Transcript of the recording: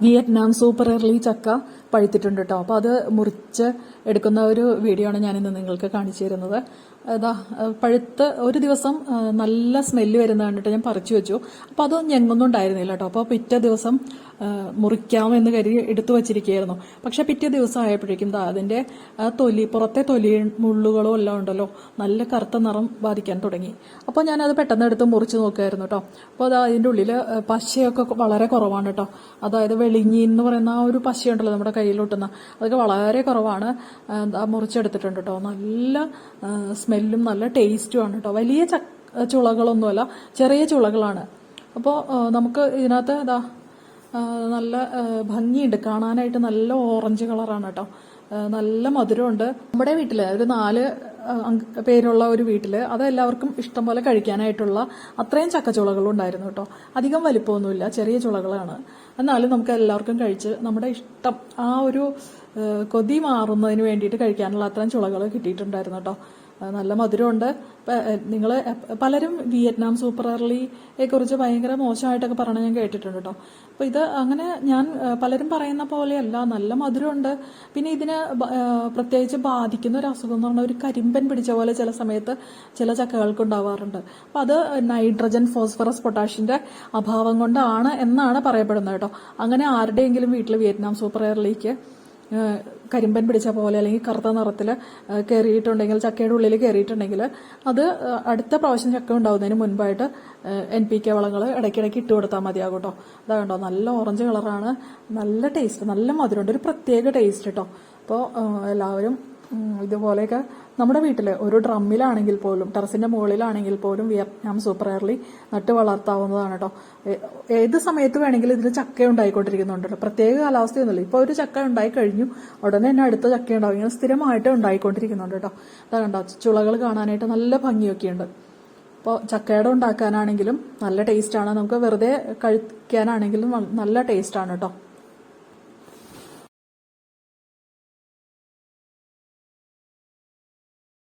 Vietnam super early ചക്ക പഴുത്തിട്ടുണ്ട് കേട്ടോ. അപ്പോൾ അത് മുറിച്ച് എടുക്കുന്ന ഒരു വീഡിയോ ആണ് ഞാനിന്ന് നിങ്ങൾക്ക് കാണിച്ചു തരുന്നത്. അതാ പഴുത്ത് ഒരു ദിവസം നല്ല സ്മെല്ല് വരുന്ന കണ്ടിട്ട് ഞാൻ പറിച്ചു വെച്ചു. അപ്പോൾ അത് ഞെങ്ങൊന്നും ഉണ്ടായിരുന്നില്ല കേട്ടോ. അപ്പോൾ പിറ്റേ ദിവസം മുറിക്കാമെന്ന് കരുതി എടുത്തു വച്ചിരിക്കുകയായിരുന്നു. പക്ഷെ പിറ്റേ ദിവസം ആയപ്പോഴേക്കും അതിന്റെ തൊലി, പുറത്തെ തൊലി മുള്ളുകളോ എല്ലാം ഉണ്ടല്ലോ, നല്ല കറുത്ത നിറം ബാധിക്കാൻ തുടങ്ങി. അപ്പോൾ ഞാനത് പെട്ടെന്ന് എടുത്ത് മുറിച്ച് നോക്കുമായിരുന്നു കേട്ടോ. അപ്പോൾ അത് അതിൻ്റെ ഉള്ളിൽ പശയൊക്കെ വളരെ കുറവാണ് കേട്ടോ. അതായത് വെളിഞ്ഞി എന്ന് പറയുന്ന ആ ഒരു പശയുണ്ടല്ലോ നമ്മുടെ കയ്യിലൊട്ടുന്ന, അതൊക്കെ വളരെ കുറവാണ്. മുറിച്ചെടുത്തിട്ടുണ്ട് കേട്ടോ. നല്ല സ്മെല്ലും നല്ല ടേസ്റ്റുമാണ് കേട്ടോ. വലിയ ചുളകളൊന്നുമല്ല, ചെറിയ ചുളകളാണ്. അപ്പോൾ നമുക്ക് ഇതിനകത്ത് നല്ല ഭംഗിയുണ്ട് കാണാനായിട്ട്. നല്ല ഓറഞ്ച് കളറാണ് കേട്ടോ. നല്ല മധുരമുണ്ട്. നമ്മുടെ വീട്ടില് ഒരു 4 പേരുള്ള ഒരു വീട്ടില് അതെല്ലാവർക്കും ഇഷ്ടം പോലെ കഴിക്കാനായിട്ടുള്ള അത്രയും ചക്കച്ചുളകളും ഉണ്ടായിരുന്നു കേട്ടോ. അധികം വലിപ്പമൊന്നുമില്ല, ചെറിയ ചുളകളാണ്. എന്നാലും നമുക്ക് എല്ലാവർക്കും കഴിച്ച് നമ്മുടെ ഇഷ്ടം ആ ഒരു കൊതി മാറുന്നതിന് വേണ്ടിയിട്ട് കഴിക്കാനുള്ള അത്രയും ചുളകൾ കിട്ടിയിട്ടുണ്ടായിരുന്നു കേട്ടോ. നല്ല മധുരമുണ്ട്. നിങ്ങൾ പലരും വിയറ്റ്നാം സൂപ്പർ എർലിയെ കുറിച്ച് ഭയങ്കര മോശമായിട്ടൊക്കെ പറഞ്ഞ് ഞാൻ കേട്ടിട്ടുണ്ട് കേട്ടോ. അപ്പോൾ ഇത് അങ്ങനെ ഞാൻ പലരും പറയുന്ന പോലെയല്ല, നല്ല മധുരമുണ്ട്. പിന്നെ ഇതിന് പ്രത്യേകിച്ച് ബാധിക്കുന്ന ഒരു അസുഖം എന്ന് പറഞ്ഞാൽ ഒരു കരിമ്പൻ പിടിച്ച പോലെ ചില സമയത്ത് ചില ചക്കകൾക്ക് ഉണ്ടാവാറുണ്ട്. അപ്പം അത് നൈട്രജൻ, ഫോസ്ഫറസ്, പൊട്ടാഷ്യന്റെ അഭാവം കൊണ്ടാണ് എന്നാണ് പറയപ്പെടുന്നത് കേട്ടോ. അങ്ങനെ ആരുടെയെങ്കിലും വീട്ടിൽ വിയറ്റ്നാം സൂപ്പർ എർലിക്ക് കരിമ്പൻ പിടിച്ച പോലെ അല്ലെങ്കിൽ കറുത്ത നിറത്തിൽ കയറിയിട്ടുണ്ടെങ്കിൽ, ചക്കയുടെ ഉള്ളിൽ കയറിയിട്ടുണ്ടെങ്കിൽ, അത് അടുത്ത പ്രാവശ്യം ചക്ക ഉണ്ടാവുന്നതിന് മുൻപായിട്ട് NPK വളങ്ങൾ ഇടയ്ക്കിടയ്ക്ക് ഇട്ട് കൊടുത്താൽ മതിയാകും കേട്ടോ. അതാ കണ്ടോ, നല്ല ഓറഞ്ച് കളറാണ്, നല്ല ടേസ്റ്റ്, നല്ല മധുരമുണ്ട്, ഒരു പ്രത്യേക ടേസ്റ്റ് കേട്ടോ. അപ്പോൾ എല്ലാവരും ഇതുപോലെയൊക്കെ നമ്മുടെ വീട്ടിൽ ഒരു ഡ്രമ്മിലാണെങ്കിൽ പോലും, ടെറസിന്റെ മുകളിലാണെങ്കിൽ പോലും വിയറ്റ്നാം സൂപ്പർ എർലി നട്ട് വളർത്താവുന്നതാണ് കേട്ടോ. ഏത് സമയത്ത് വേണമെങ്കിലും ഇതിൽ ചക്ക ഉണ്ടായിക്കൊണ്ടിരിക്കുന്നുണ്ടല്ലോ. പ്രത്യേക കാലാവസ്ഥയൊന്നുമില്ല. ഇപ്പോൾ ഒരു ചക്ക ഉണ്ടായി കഴിഞ്ഞു, ഉടനെ തന്നെ അടുത്ത ചക്ക ഉണ്ടാവും. ഇങ്ങനെ സ്ഥിരമായിട്ട് ഉണ്ടായിക്കൊണ്ടിരിക്കുന്നുണ്ട് കേട്ടോ. അതാ കണ്ടോ, ചുളകൾ കാണാനായിട്ട് നല്ല ഭംഗിയൊക്കെയുണ്ട്. അപ്പോൾ ചക്കയുടെ ഉണ്ടാക്കാനാണെങ്കിലും നല്ല ടേസ്റ്റാണ്. നമുക്ക് വെറുതെ കഴിക്കാനാണെങ്കിലും നല്ല ടേസ്റ്റാണ് കേട്ടോ.